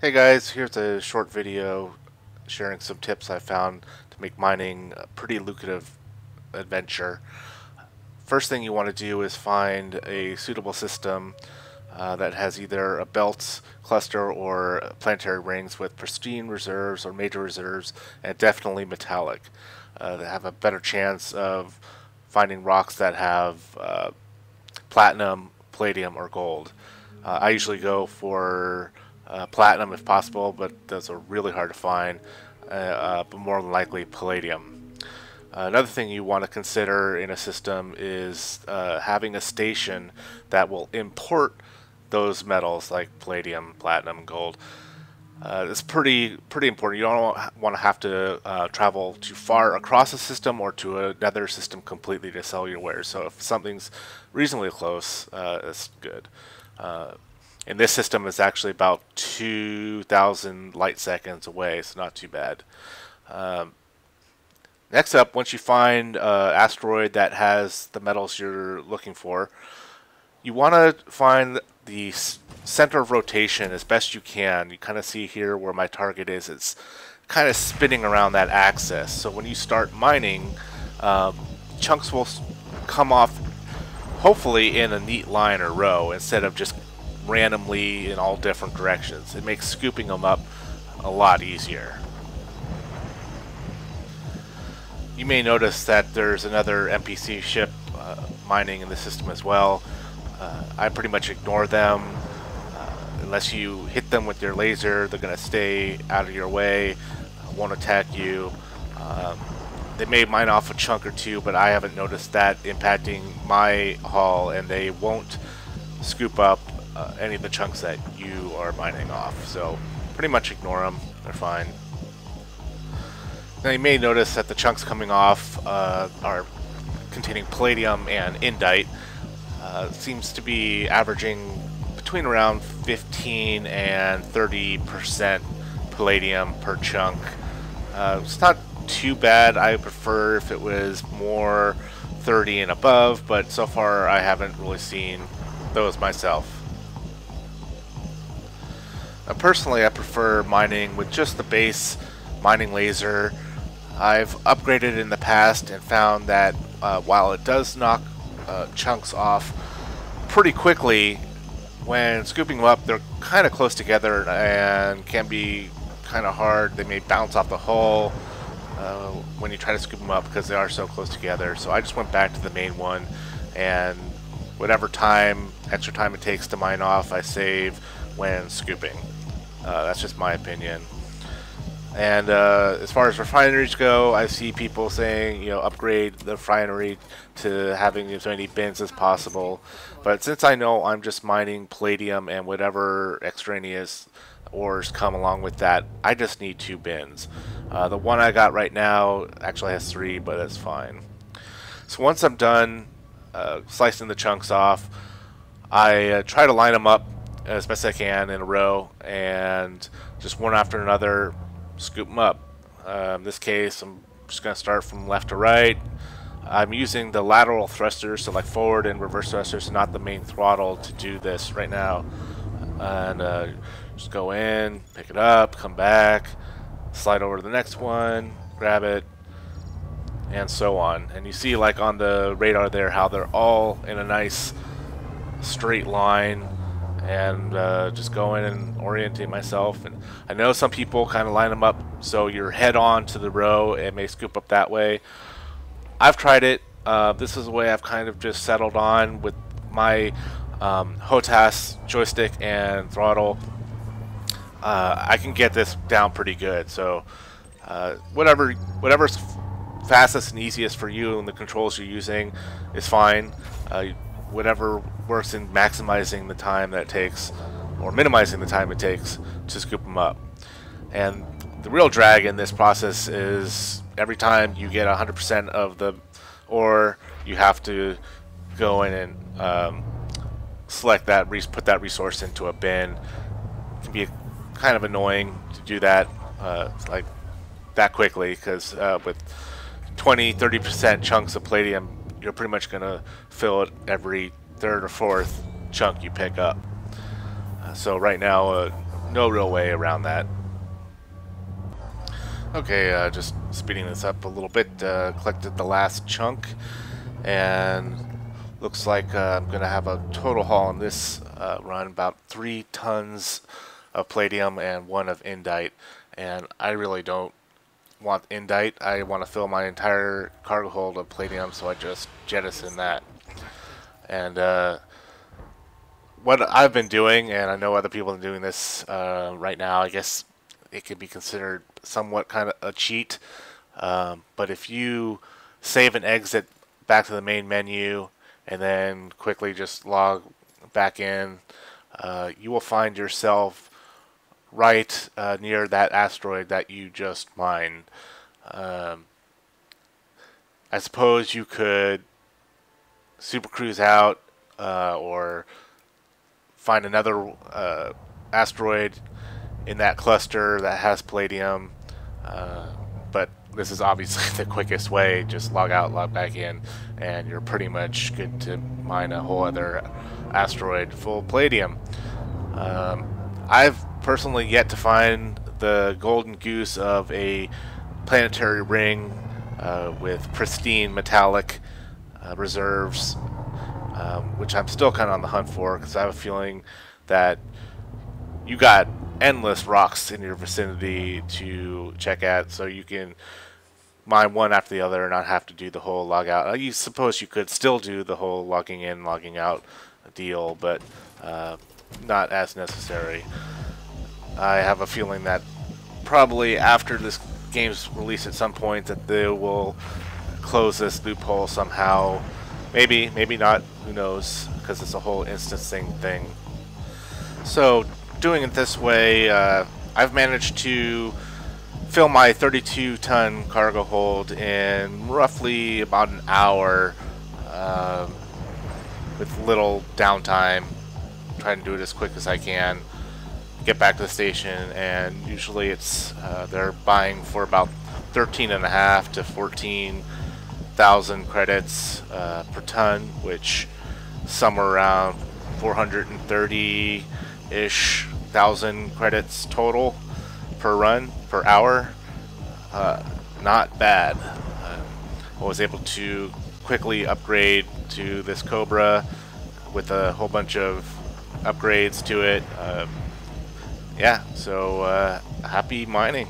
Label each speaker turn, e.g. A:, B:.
A: Hey guys, here's a short video sharing some tips I found to make mining a pretty lucrative adventure. First thing you want to do is find a suitable system that has either a belt cluster or planetary rings with pristine reserves or major reserves, and definitely metallic. That have a better chance of finding rocks that have platinum, palladium, or gold. I usually go for platinum if possible, but those are really hard to find, but more than likely palladium. Another thing you want to consider in a system is having a station that will import those metals like palladium, platinum, gold. It's pretty important. You don't want to have to travel too far across a system or to another system completely to sell your wares. So if something's reasonably close, it's good. And this system is actually about 2,000 light seconds away, so not too bad. Next up, once you find an asteroid that has the metals you're looking for, you want to find the center of rotation as best you can. You kind of see here where my target is. It's kind of spinning around that axis. So when you start mining, chunks will come off hopefully in a neat line or row instead of just randomly in all different directions. It makes scooping them up a lot easier. You may notice that there's another NPC ship mining in the system as well. I pretty much ignore them. Unless you hit them with your laser, they're going to stay out of your way, won't attack you. They may mine off a chunk or two, but I haven't noticed that impacting my haul, and they won't scoop up any of the chunks that you are mining off. So pretty much ignore them, they're fine. Now you may notice that the chunks coming off are containing palladium and indite. Seems to be averaging between around 15 and 30% palladium per chunk. It's not too bad. I prefer if it was more 30 and above, but so far I haven't really seen those myself. Personally, I prefer mining with just the base mining laser. I've upgraded in the past and found that while it does knock chunks off pretty quickly, when scooping them up, they're kind of close together and can be kind of hard. They may bounce off the hull when you try to scoop them up because they are so close together. So I just went back to the main one, and whatever extra time it takes to mine off, I save when scooping. That's just my opinion. And as far as refineries go, I see people saying, upgrade the refinery to having as many bins as possible. But since I know I'm just mining palladium and whatever extraneous ores come along with that, I just need 2 bins. The one I got right now actually has 3, but that's fine. So once I'm done slicing the chunks off, I try to line them up as best I can in a row, and just one after another scoop them up. In this case, I'm just going to start from left to right. I'm using the lateral thrusters, so like forward and reverse thrusters, not the main throttle, to do this right now. And just go in, pick it up, come back, slide over to the next one, grab it, and so on. And you see, like on the radar there, how they're all in a nice straight line. And just go in and orientate myself. And I know some people kind of line them up so you're head on to the row and may scoop up that way. I've tried it. This is the way I've kind of just settled on with my HOTAS joystick and throttle. I can get this down pretty good. So whatever's fastest and easiest for you and the controls you're using is fine. Whatever works in maximizing the time that it takes, or minimizing the time it takes to scoop them up. And the real drag in this process is every time you get 100% of the ore, you have to go in and select that, put that resource into a bin. It can be kind of annoying to do that like that quickly, because with 20-30% chunks of palladium, you're pretty much going to fill it every 3rd or 4th chunk you pick up. So right now no real way around that. Okay, just speeding this up a little bit, collected the last chunk, and looks like I'm going to have a total haul on this run, about 3 tons of palladium and 1 of indite, and I really don't want indite. I want to fill my entire cargo hold of palladium, so I just jettison that. And what I've been doing, and I know other people are doing this right now, I guess it could be considered somewhat kind of a cheat. But if you save and exit back to the main menu and then quickly just log back in, you will find yourself right near that asteroid that you just mined. I suppose you could super cruise out or find another asteroid in that cluster that has palladium, but this is obviously the quickest way. Just log out, log back in, and you're pretty much good to mine a whole other asteroid full of palladium. I've personally yet to find the golden goose of a planetary ring with pristine metallic reserves, which I'm still kind of on the hunt for, because I have a feeling that you got endless rocks in your vicinity to check at, so you can mine one after the other and not have to do the whole log out. You suppose you could still do the whole logging in, logging out deal, but not as necessary. I have a feeling that probably after this game's release at some point that they will close this loophole somehow. Maybe, maybe not, who knows, because it's a whole instancing thing. So doing it this way, I've managed to fill my 32-ton cargo hold in roughly about an hour with little downtime, trying to do it as quick as I can, get back to the station, and usually it's they're buying for about 13.5 to 14,000 credits per ton, which somewhere around 430-ish thousand credits total per run, per hour. Not bad. I was able to quickly upgrade to this Cobra with a whole bunch of upgrades to it. Yeah, so happy mining.